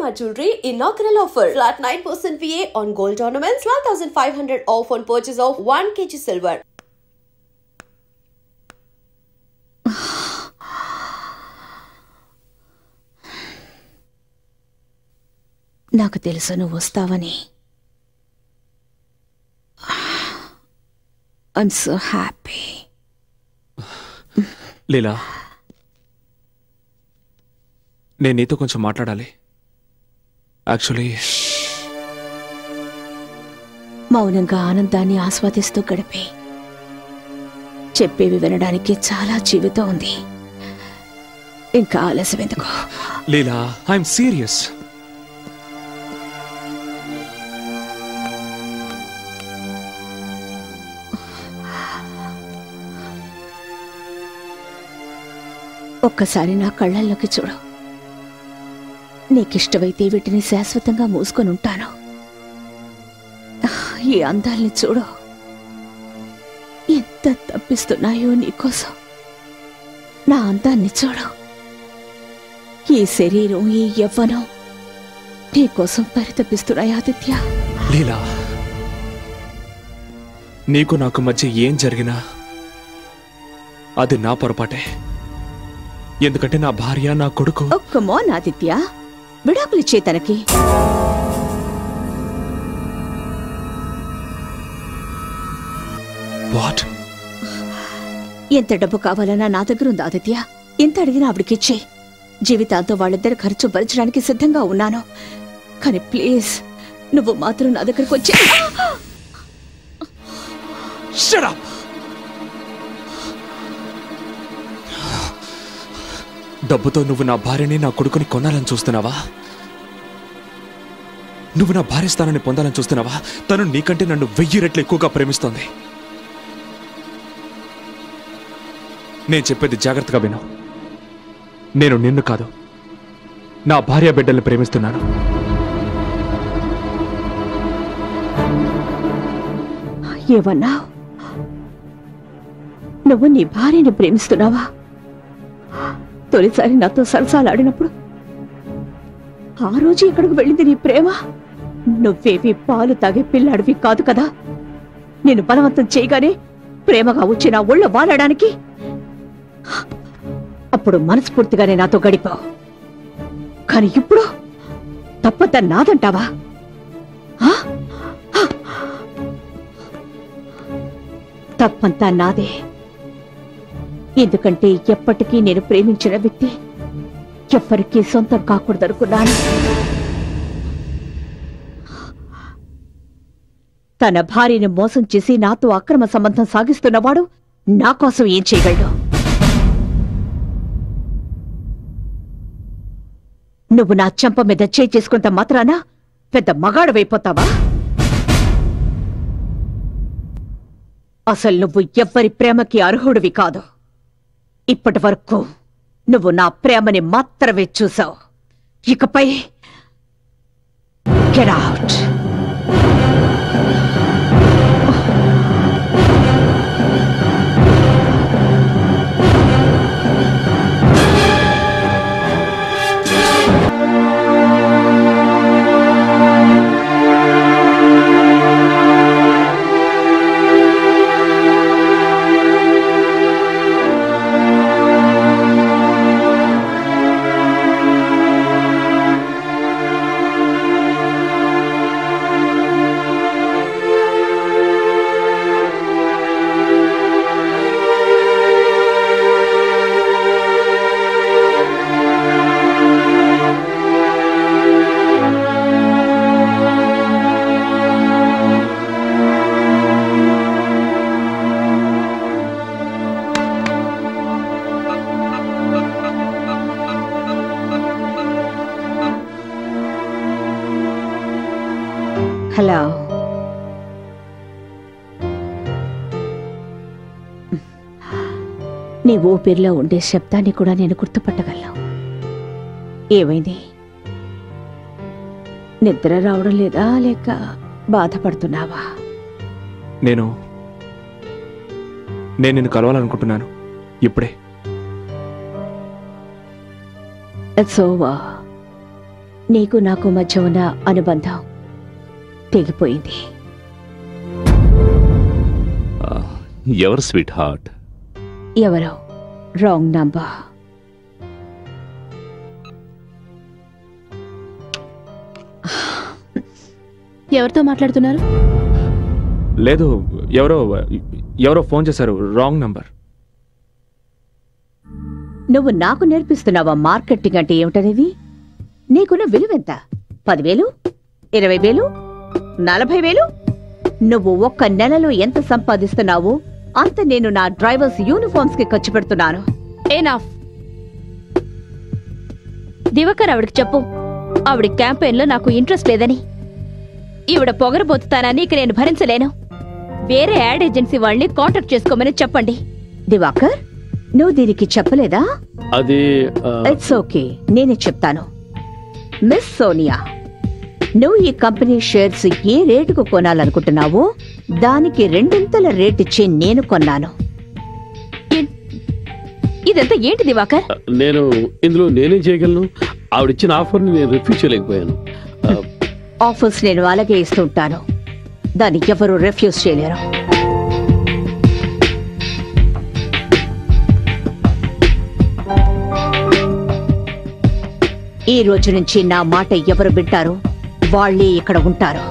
Shalimar Jewelry inaugural offer. Flat 9% VA on gold ornaments, 12,500 off on purchase of 1 kg silver. నాకు తెలుసు నువ్వు వస్తావని. I'm so happy. లీలా, నేను నీతో కొంచెం మాట్లాడాలి. యాక్చువల్లీ మౌనంగా ఆనందాన్ని ఆస్వాదిస్తూ గడిపే చెప్పేవి వినడానికి చాలా జీవితం ఉంది. ఇంకా ఆలస్యం ఎందుకు? లీలా, ఐఎమ్ సీరియస్. ఒక్కసారి నా కళ్ళల్లోకి చూడు. నీకిష్టమైతే వీటిని శాశ్వతంగా మూసుకొని ఉంటాను. ఈ అందాల్ని చూడు, ఎంత తప్పిస్తున్నాయో నీకోసం. నా అందాన్ని చూడు. ఈ శరీరం, ఈ యవ్వనం నీకోసం పరితపిస్తున్నాయి ఆదిత్య. లీలా, నీకు నాకు మధ్య ఏం జరిగినా అది నా పొరపాటే. ఎందుకంటే నా భార్య, నా కొడుకు. కమాన్ ఆదిత్య, విడాకులిచ్చే తనకి. వాట్? ఎంత డబ్బు కావాలన్నా నా దగ్గర ఉంది ఆదిత్య. ఎంత అడిగినా ఆవిడకిచ్చే. జీవితాంతో వాళ్ళిద్దరు ఖర్చు భరించడానికి సిద్ధంగా ఉన్నాను. కానీ ప్లీజ్, నువ్వు మాత్రం నా దగ్గరకు వచ్చే. Shut up! డబ్బుతో నువ్వు నా భార్యని, నా కొడుకుని కొనాలని చూస్తున్నావా? నువ్వు నా భార్య స్థానాన్ని పొందాలని చూస్తున్నావా? తను నీకంటే నన్ను 1000 రెట్లు ఎక్కువగా ప్రేమిస్తోంది. నేను చెప్పేది జాగ్రత్తగా విను. నేను నిన్ను కాదు, నా భార్య బిడ్డల్ని ప్రేమిస్తున్నాను. ఏమన్నా? నువ్వు నీ భార్యని ప్రేమిస్తున్నావా? తొలిసారి నాతో సరసాలాడినప్పుడు ఆ రోజు ఎక్కడికి వెళ్ళింది నీ ప్రేమ? నువ్వేవి పాలు తాగే పిల్లాడివి కాదు కదా. నేను బలవంతం చేయగానే ప్రేమగా వచ్చి నా ఒళ్ళో వాలడానికి. అప్పుడు మనస్ఫూర్తిగానే నాతో గడిపావు. కాని ఇప్పుడు తప్పంతా నాదంటావా? తప్పంతా నాదే. ఎందుకంటే ఎప్పటికీ నేను ప్రేమించిన వ్యక్తి ఎవ్వరికీ సొంతం కాకూడదనుకున్నాను. తన భార్యని మోసం చేసి నాతో అక్రమ సంబంధం సాగిస్తున్నవాడు నా కోసం ఏం చేయగలడు? నువ్వు నా చెంప మీద చేయి చేసుకుంట మాత్రాన పెద్ద మగాడవైపోతావా? అసలు నువ్వు ఎవ్వరి ప్రేమకి అర్హుడివి కాదు. ఇప్పటి వరకు నువ్వు నా ప్రేమని మాత్రమే చూసావు. ఇకపై గెట్ అవుట్. హలో, నీ ఊపిరిలో ఉండే శబ్దాన్ని కూడా నేను గుర్తుపట్టగలను. ఏమైంది? నిద్ర రావడం లేదా, లేక బాధపడుతున్నావా? నేను నిన్ను కలవాలనుకుంటున్నాను ఇప్పుడే. It's over. నీకు నాకు మధ్య ఉన్న అనుబంధం తెగిపోయింది. ఎవరు స్వీట్ హార్ట్? ఎవరో రాంగ్ నంబర్. ఎవరితో మాట్లాడుతున్నారు? లేదు, ఎవరో ఫోన్ చేశారు. Wrong number. నువ్వు నాకు నేర్పిస్తున్నావా మార్కెటింగ్ అంటే ఏమిటనేది? నీకున్న విలువెంత? 10,000, 20,000, 40,000? నువ్వు ఒక్క నెలలో ఎంత సంపాదిస్తున్నావో అంత నేను నా డ్రైవర్స్ యూనిఫామ్స్ కి ఖర్చు పెడుతున్నాను. ఎనఫ్. దివాకర్ ఆవిడకి చెప్పు, ఆవిడ క్యాంపెయిన్ లో నాకు ఇంట్రెస్ట్ లేదని. ఈవిడ పొగరబోతుతానని ఇక నేను భరించలేను. వేరే యాడ్ ఏజెన్సీ వాళ్ళని కాంటాక్ట్ చేసుకోమని చెప్పండి. దివాకర్, నువ్వు దీనికి చెప్పలేదా? అది ఇట్స్ ఓకే, నేనే చెప్తాను. మిస్ సోనియా, నువ్వు ఈ కంపెనీ షేర్స్ ఏ రేటుకు కొనాలనుకుంటున్నావో దానికి 2 రేట్ ఇచ్చి నేను కొన్నాను. ఇదంతా ఏంటి దివాకర్? నేను ఇందులో నేనేం చేయగలను? ఆవిడిచ్చిన ఆఫర్ని నేను రిఫ్యూజ్ చేయలేకపోయాను. ఆఫర్స్ నేను అలాగే ఇస్తుంటాను, దాన్ని ఎవరు రిఫ్యూజ్ చేయలేరు. ఈ రోజు నుంచి నా మాట ఎవరు వింటారో వాళ్ళే ఇక్కడ ఉంటారు.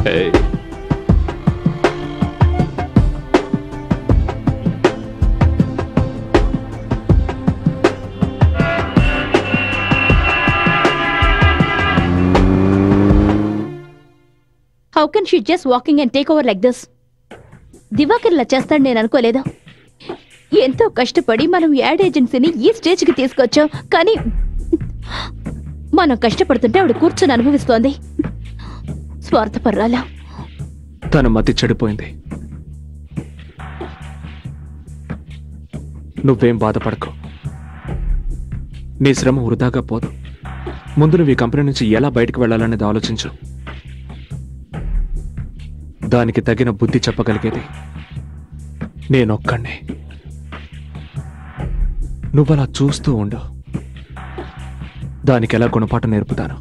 Hey. How can she just walking and take over like this? Diwakar ఇలా చేస్తాడు నేను అనుకోలేదు. ఎంతో కష్టపడి మనం యాడ్ ఏజెన్సీని ఈ స్టేజ్కి తీసుకొచ్చాం, కానీ మనం కష్టపడుతుంటే ఆవిడ కూర్చొని అనుభవిస్తోంది. స్వార్థపర్రాలా. తన మతి చెడిపోయింది. నువ్వేం బాధపడకు, నీ శ్రమ వృధాగా పోదు. ముందు నువ్వు ఈ కంపెనీ నుంచి ఎలా బయటకు వెళ్ళాలనేది ఆలోచించు. దానికి తగిన బుద్ధి చెప్పగలిగేది నేనొక్కడే. నువ్వలా చూస్తూ ఉండు, దానికి ఎలా గుణపాఠం నేర్పుతాను.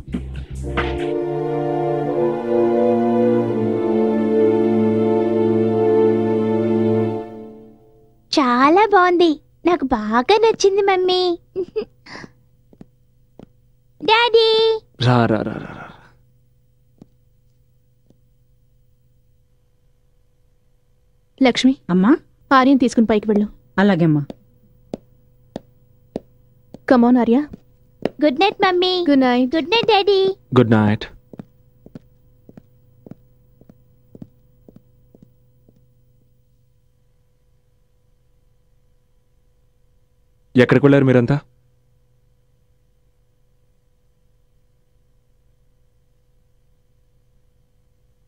చాలా బాగుంది, నాకు బాగా నచ్చింది మమ్మీ. డాడీ రా రా రా రా. లక్ష్మి, అమ్మా, ఆర్యన్ తీసుకుని పైకి వెళ్ళు. అలాగేమ్మా. Come on Arya. Good night mummy. Good night. Good night daddy. Good night. ఎక్కడికి వెళ్ళారు మీరంతా?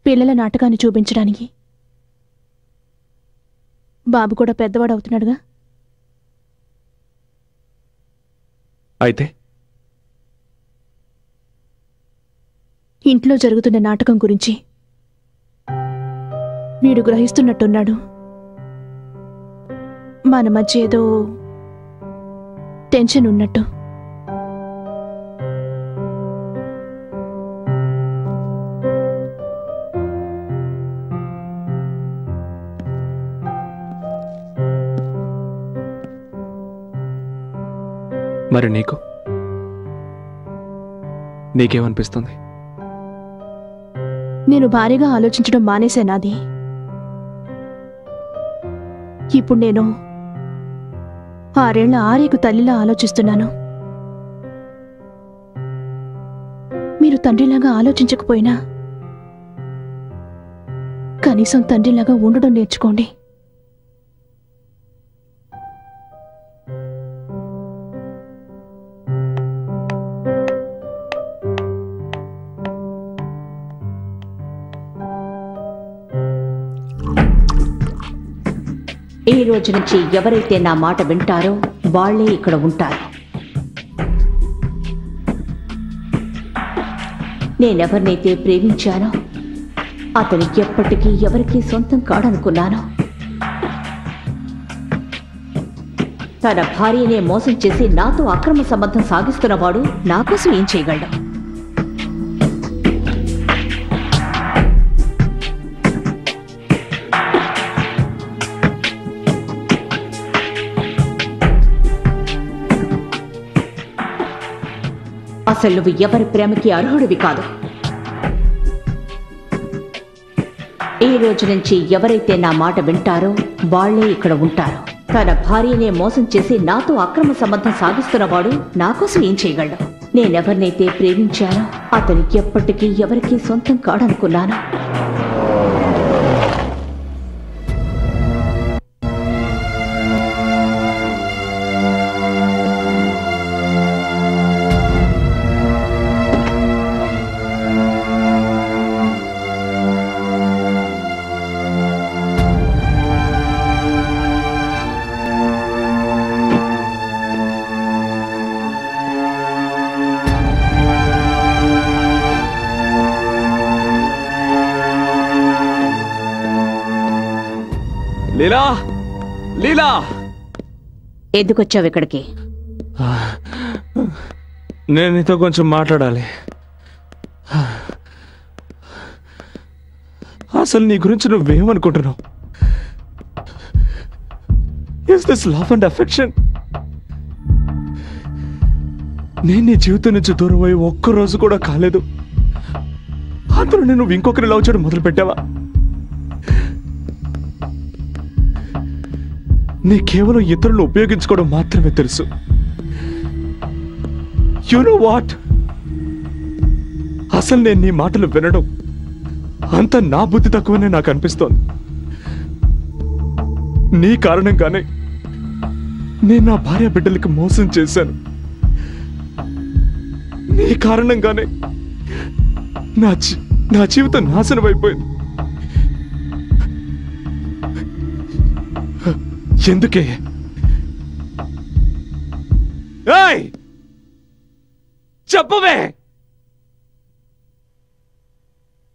పిల్లల నాటకాన్ని చూపించడానికి. బాబు కూడా పెద్దవాడు అవుతున్నాడుగా. అయితే ఇంట్లో జరుగుతున్న నాటకం గురించి వీడు గ్రహిస్తున్నట్టున్నాడు. మన మధ్య ఏదో టెన్షన్ ఉన్నట్టు. మరి నీకు? నీకేమనిపిస్తుంది? నేను భారీగా ఆలోచించడం మానేశానాది. ఇప్పుడు నేను 6 ఏళ్ల ఆర్యకు తల్లిలా ఆలోచిస్తున్నాను. మీరు తండ్రిలాగా ఆలోచించకపోయినా కనీసం తండ్రిలాగా ఉండడం నేర్చుకోండి. ఈ రోజు నుంచి ఎవరైతే నా మాట వింటారో వాళ్లే ఇక్కడ ఉంటారు. నేనెవరినైతే ప్రేమించానో అతను ఎప్పటికీ ఎవరికీ సొంతం కాడనుకున్నాను. తన భార్యనే మోసం చేసి నాతో అక్రమ సంబంధం సాగిస్తున్నవాడు నా కోసం ఏం చేయగలడు? అసలు నువ్వు ఎవరి ప్రేమకి అర్హుడివి కాదు. ఈ రోజు నుంచి ఎవరైతే నా మాట వింటారో వాళ్లే ఇక్కడ ఉంటారు. తన భార్యనే మోసం చేసి నాతో అక్రమ సంబంధం సాగిస్తున్నవాడు నా కోసం ఏం చేయగలడు? నేనెవరినైతే ప్రేమించానో అతను ఎప్పటికీ ఎవరికీ సొంతం కాడనుకున్నాను. లీలా, లీలా, ఎందుకొచ్చావు ఇక్కడికి? నేను నీతో కొంచెం మాట్లాడాలి. అసలు నీ గురించి నువ్వేమనుకుంటున్నావు? Is this love and affection? నేను నీ జీవితం నుంచి దూరం అయ్యి ఒక్కరోజు కూడా కాలేదు. అందులో నువ్వు ఇంకొకరి లవ్ చేయడం మొదలు పెట్టావా? నీ కేవలం ఇతరులను ఉపయోగించుకోవడం మాత్రమే తెలుసు. You know what? అసలు నేను నీ మాటలు వినడం అంత నా బుద్ధి తక్కువనే నాకు అనిపిస్తోంది. నీ కారణంగానే నేను నా భార్య బిడ్డలకి మోసం చేశాను. నీ కారణంగానే నా జీవితం నాశనం అయిపోయింది. ఎందుకే? చెప్పవే.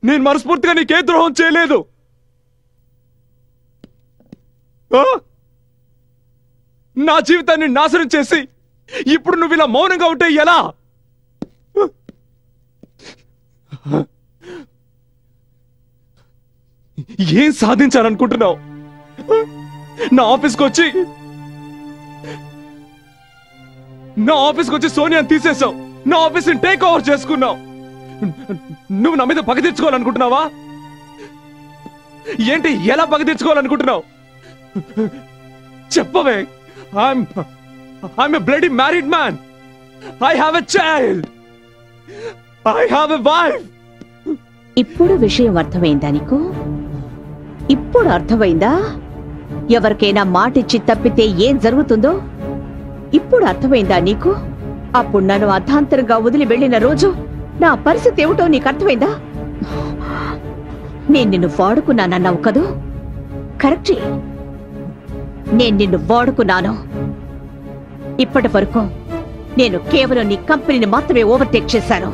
నేను మనస్ఫూర్తిగా నీకే ద్రోహం చేయలేదు. నా జీవితాన్ని నాశనం చేసి ఇప్పుడు నువ్వు ఇలా మౌనంగా ఉంటే ఎలా? ఏం సాధించాలనుకుంటున్నావు? నా ఆఫీస్కి వచ్చి సోనియాని తీసేసావు. నా ఆఫీస్ని టేక్ ఓవర్ చేసుకున్నావు. నువ్వు నా మీద పగ తీర్చుకోవాలనుకుంటున్నావా? ఏంటి, ఎలా పగ తీర్చుకోవాలనుకుంటున్నావు? చెప్పవే. I'm a bloody married man. I have a child. I have a wife. ఇప్పుడు విషయం అర్థమైందా నీకు? ఇప్పుడు అర్థమైందా ఎవరికైనా మాటిచ్చి తప్పితే ఏం జరుగుతుందో? ఇప్పుడు అర్థమైందా నీకు? అప్పుడు నన్ను అర్ధాంతరంగా వదిలి వెళ్ళిన రోజు నా పరిస్థితి ఏమిటో నీకు అర్థమైందా? నేను నిన్ను వాడుకున్నానన్నావు కదూ? కరెక్టే, నేను నిన్ను వాడుకున్నాను. ఇప్పటి వరకు నేను కేవలం నీ కంపెనీని మాత్రమే ఓవర్టేక్ చేశాను.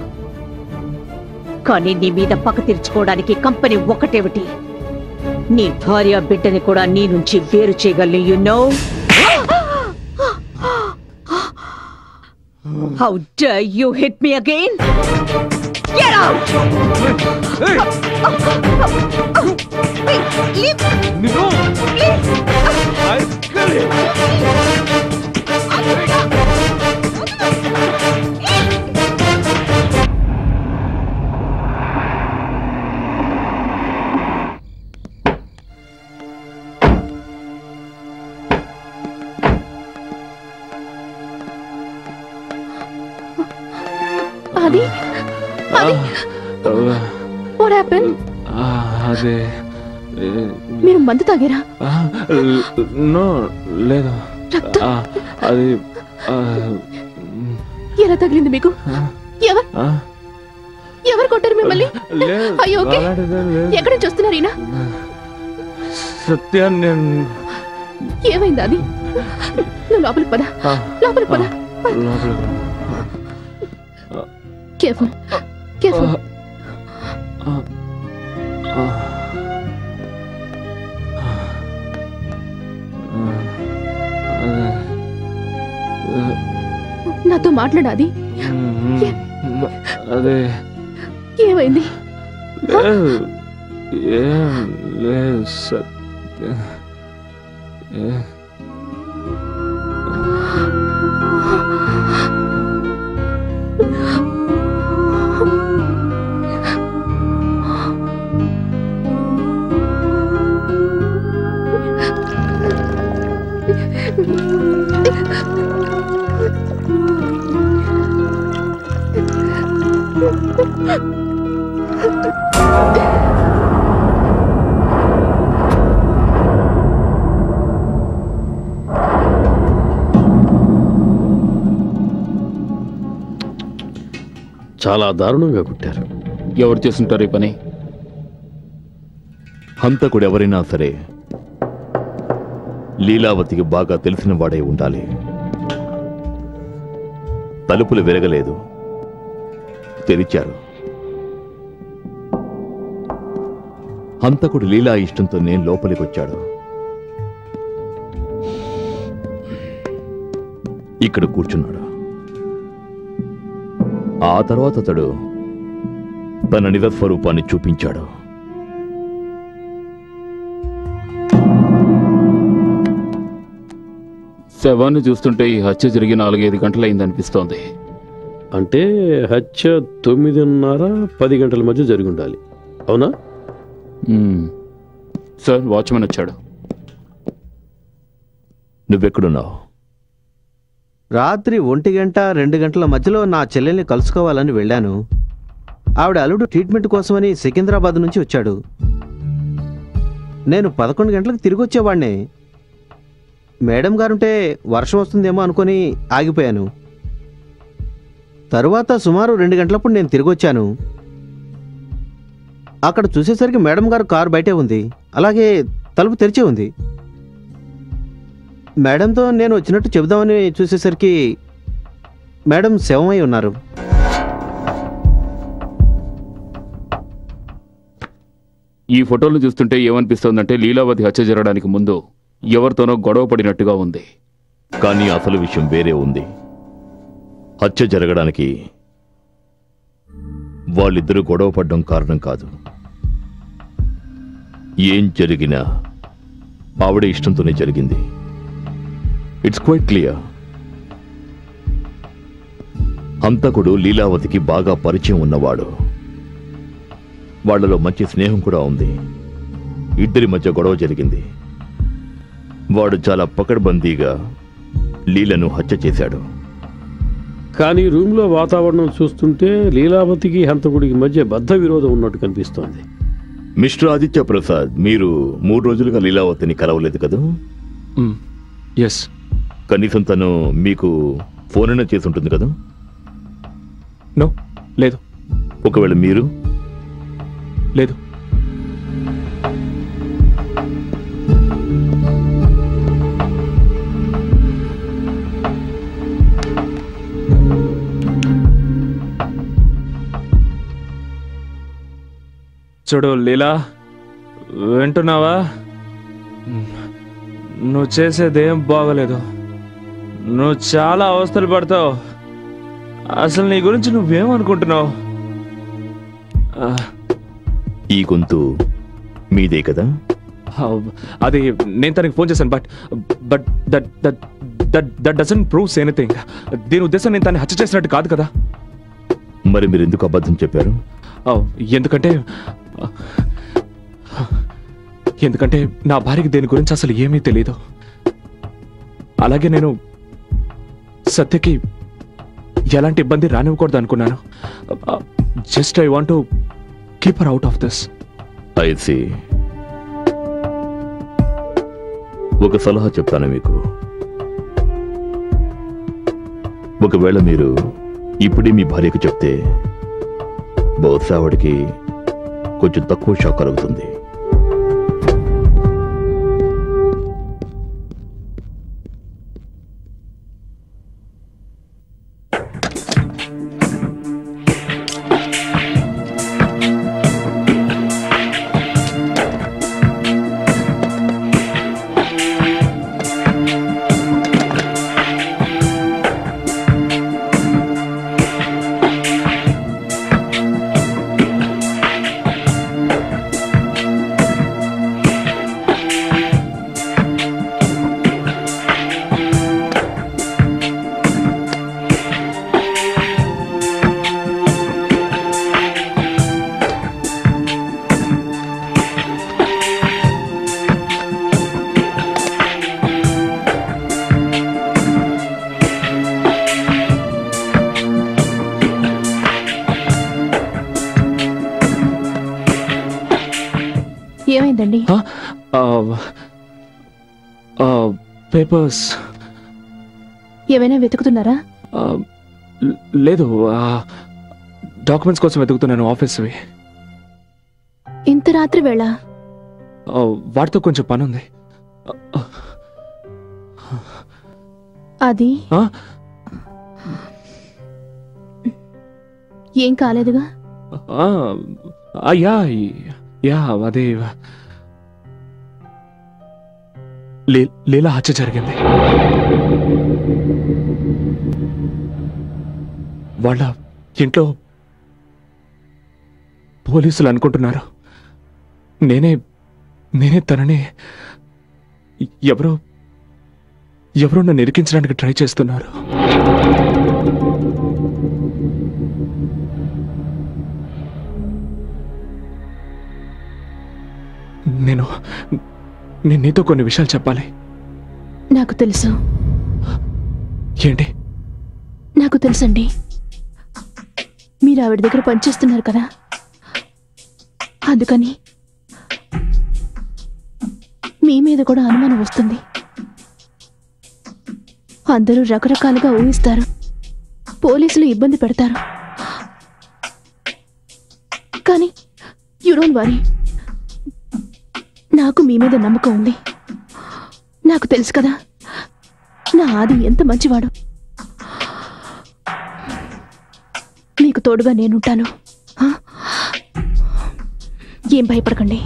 కానీ నీ మీద పక్క తీర్చుకోవడానికి కంపెనీ ఒకటేమిటి, నీ భార్య బిడ్డని కూడా నీ నుంచి వేరు చేయగలను. You know? How dare you hit me again? Get out! No! I'll kill you! అది వాట్ హ్యాపెన్? అదే మీరు మందు తాగారా? నో లేదు. అది ఎలా తగిలింది మీకు? ఎవరు కొట్టారు మిమ్మల్ని? అయ్యో ఎక్కడి నుంచి వస్తున్నారు ఈయన? సత్య ఏమైంది అది? నువ్వు లోపలికి పద, లోపలికి పద. Careful careful. నాతో మాట్లాడాది? అదే ఏమైంది? చాలా దారుణంగా కుట్టారు. ఎవరు చేస్తుంటారు ఈ పని? హంతకుడు ఎవరైనా సరే లీలావతికి బాగా తెలిసిన వాడై ఉండాలి. తలుపులు విరగలేదు, తెరిచారు. హంతకుడు లీలా ఇష్టంతోనే లోపలికొచ్చాడు. ఇక్కడ కూర్చున్నాడు. ఆ తర్వాత అతడు తన నిజ స్వరూపాన్ని చూపించాడు. శవాన్ని చూస్తుంటే ఈ హత్య జరిగి 4-5 గంటలైందనిపిస్తోంది. అంటే హత్య 9:30-10 గంటల మధ్య జరిగి ఉండాలి. అవునా సార్? వాచ్మెన్ వచ్చాడు. నువ్వెక్కడున్నావు? రాత్రి 1-2 గంటల మధ్యలో నా చెల్లెల్ని కలుసుకోవాలని వెళ్ళాను. ఆవిడ అల్లుడు ట్రీట్మెంట్ కోసమని సికింద్రాబాద్ నుంచి వచ్చాడు. నేను 11 గంటలకు తిరిగి వచ్చేవాడిని. మేడం గారుంటే వర్షం వస్తుందేమో అనుకొని ఆగిపోయాను. తరువాత సుమారు 2 గంటలప్పుడు నేను తిరిగి వచ్చాను. అక్కడ చూసేసరికి మేడం గారు కారు బయటే ఉంది, అలాగే తలుపు తెరిచే ఉంది. మేడంతో నేను వచ్చినట్టు చెబుదామని చూసేసరికి మేడం శవమై ఉన్నారు. ఈ ఫోటోలు చూస్తుంటే ఏమనిపిస్తోందంటే లీలావతి హత్య జరగడానికి ముందు ఎవరితోనో గొడవ పడినట్టుగా ఉంది. కానీ అసలు విషయం వేరే ఉంది. హత్య జరగడానికి వాళ్ళిద్దరూ గొడవ పడ్డం కారణం కాదు. ఏం జరిగినా ఆవిడ ఇష్టంతోనే జరిగింది. It's quite clear. హంతకుడు లీలావతికి బాగా పరిచయం ఉన్నవాడు. వాళ్లలో మంచి స్నేహం కూడా ఉంది. ఇద్దరి మధ్య గొడవ జరిగింది. వాడు చాలా పకడ్బందీగా లీలను హత్య చేశాడు. కానీ రూమ్లో వాతావరణం చూస్తుంటే లీలావతికి హంతకుడికి మధ్య బద్ధ విరోధం ఉన్నట్టు కనిపిస్తోంది. మిస్టర్ ఆదిత్య ప్రసాద్, మీరు 3 రోజులుగా లీలావతిని కలవలేదు కదా? ఎస్. కనీసం తను మీకు ఫోన్ అయినా చేసి ఉంటుంది కదా? నో, లేదు. ఒకవేళ మీరు? లేదు. చూడు లీలా, వింటున్నావా? నువ్వు చేసేదేం బాగలేదు. నువ్వు చాలా అవస్థలు పడతావు. అసలు నీ గురించి నువ్వేమనుకుంటున్నావు? ఈ గొంతు మీదే కదా? అది నేను తనకి ఫోన్ చేశాను. But that doesn't proves anything. దీని ఉద్దేశం నేను తను హత్య చేసినట్టు కాదు కదా. మరి మీరు ఎందుకు అబద్ధం చెప్పారు? ఎందుకంటే నా భార్యకి దేని గురించి అసలు ఏమీ తెలియదు. అలాగే నేను సత్యకి ఎలాంటి ఇబ్బంది రానివ్వకూడదు అనుకున్నాను. Just I want to keep her out of this. I see ఒక సలహా చెప్తాను మీకు. ఒకవేళ మీరు ఇప్పుడే మీ భార్యకు చెప్తే బహుశా ఆవిడికి కొంచెం తక్కువ షాక్ కలుగుతుంది. ఏమైందండి? పేపర్స్ ఏమైనా వెతుకుతున్నారా? లేదు, డాక్యుమెంట్స్ కోసం వెతుకుతున్నాను, ఆఫీస్వి. ఇంత రాత్రి వేళ? వాటితో కొంచెం పని ఉంది. అది ఏం కాలేదుగా? యా అదే లీలా హత్య జరిగింది. వాళ్ళ ఇంట్లో పోలీసులు అనుకుంటున్నారు నేనే తనని ఎవరో నన్ను ఇరికించడానికి ట్రై చేస్తున్నారు. నేను నీతో కొన్ని విషయాలు చెప్పాలి. నాకు తెలుసు. ఏంటి? నాకు తెలుసండి. మీరు ఆవిడ దగ్గర పనిచేస్తున్నారు కదా, అందుకని మీ మీద కూడా అనుమానం వస్తుంది. అందరూ రకరకాలుగా ఊహిస్తారు, పోలీసులు ఇబ్బంది పెడతారు. కానీ యు డోంట్ వరీ, నాకు మీ మీద నమ్మకం ఉంది. నాకు తెలుసు కదా నా ఆది ఎంత మంచివాడు. మీకు తోడుగా నేనుంటాను. ఏం భయపడకండి.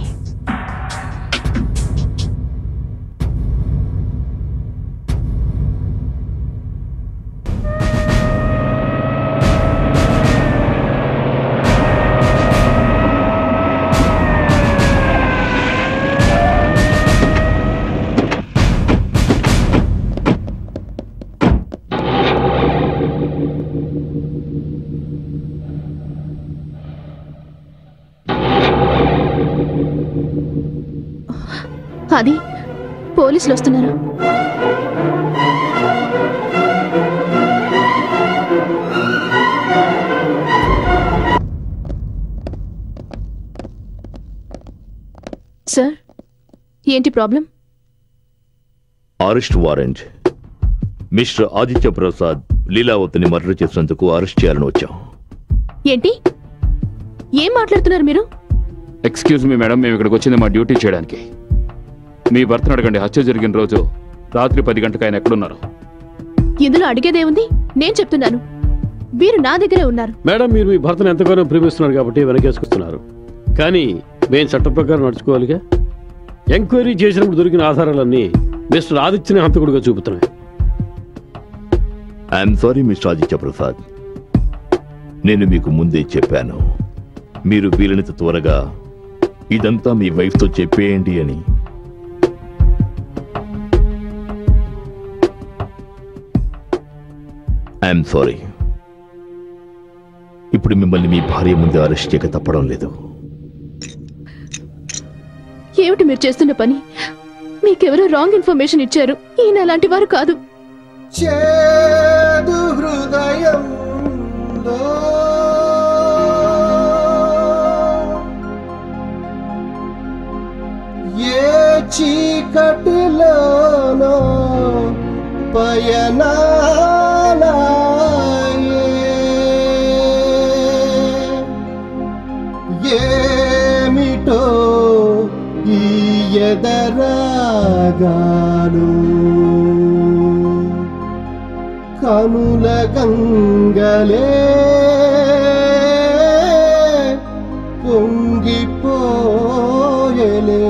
అది పోలీసులు వస్తున్నారు. సార్, ఏంటి problem? Arrest warrant. Mister Aditya Prasad లీలావతిని మర్డర్ చేసినందుకు అరెస్ట్ చేయాలని వచ్చాం. ఏంటి? ఏం మాట్లాడుతున్నారు మీరు? ఎక్స్క్యూజ్ మీ మేడం, మేము ఇక్కడికి వచ్చింది మా డ్యూటీ చేయడానికి. మీ భర్తను అడగండి, హత్య జరిగిన రోజు రాత్రి 10 గంటలకు ఆయన ఎక్కడున్నారు? ఇందులో అడిగేదేముంది? నేను చెప్తున్నాను, మీరు నా దగ్గరే ఉన్నారు. మేడం, మీరు మీ భర్తను ఎంతగానో ప్రేమిస్తున్నారు కాబట్టి వెనకేసుకొస్తున్నారు. కానీ మేము చట్ట ప్రకారం నడుచుకోవాలిగా. ఎంక్వైరీ చేసినప్పుడు దొరికిన ఆధారాలన్నీ మిస్టర్ ఆదిత్యని హంతకుడిగా చూపుతున్నాయి. I'm sorry mister Aditya Prasad, నేను మీకు ముందే చెప్పాను, మీరు వీలైనంత త్వరగా ఇదంతా మీ వైఫ్తో చెప్పేయండి అని. I'm sorry. ఇప్పుడు మిమ్మల్ని మీ భార్య ముందే అరెస్ట్ చేయక తప్పడం లేదు. ఏమిటి మీరు చేస్తున్న పని? మీకెవరో రాంగ్ ఇన్ఫర్మేషన్ ఇచ్చారు. ఈయన అలాంటి వారు కాదు. చేదు హృదయం ఏ చీకటిలోనో ఏమిటో ఈ ఎదరాగాను కనుల గంగలే పొంగిపోయలే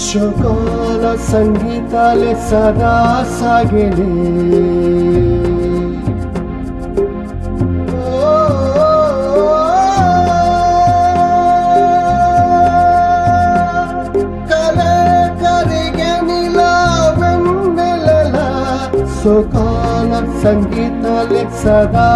శోకాల సంగీతాలే సదా సాగేలే కలే కరిగెనిలా వెన్నెలలా శోకాల సంగీతాలే సదా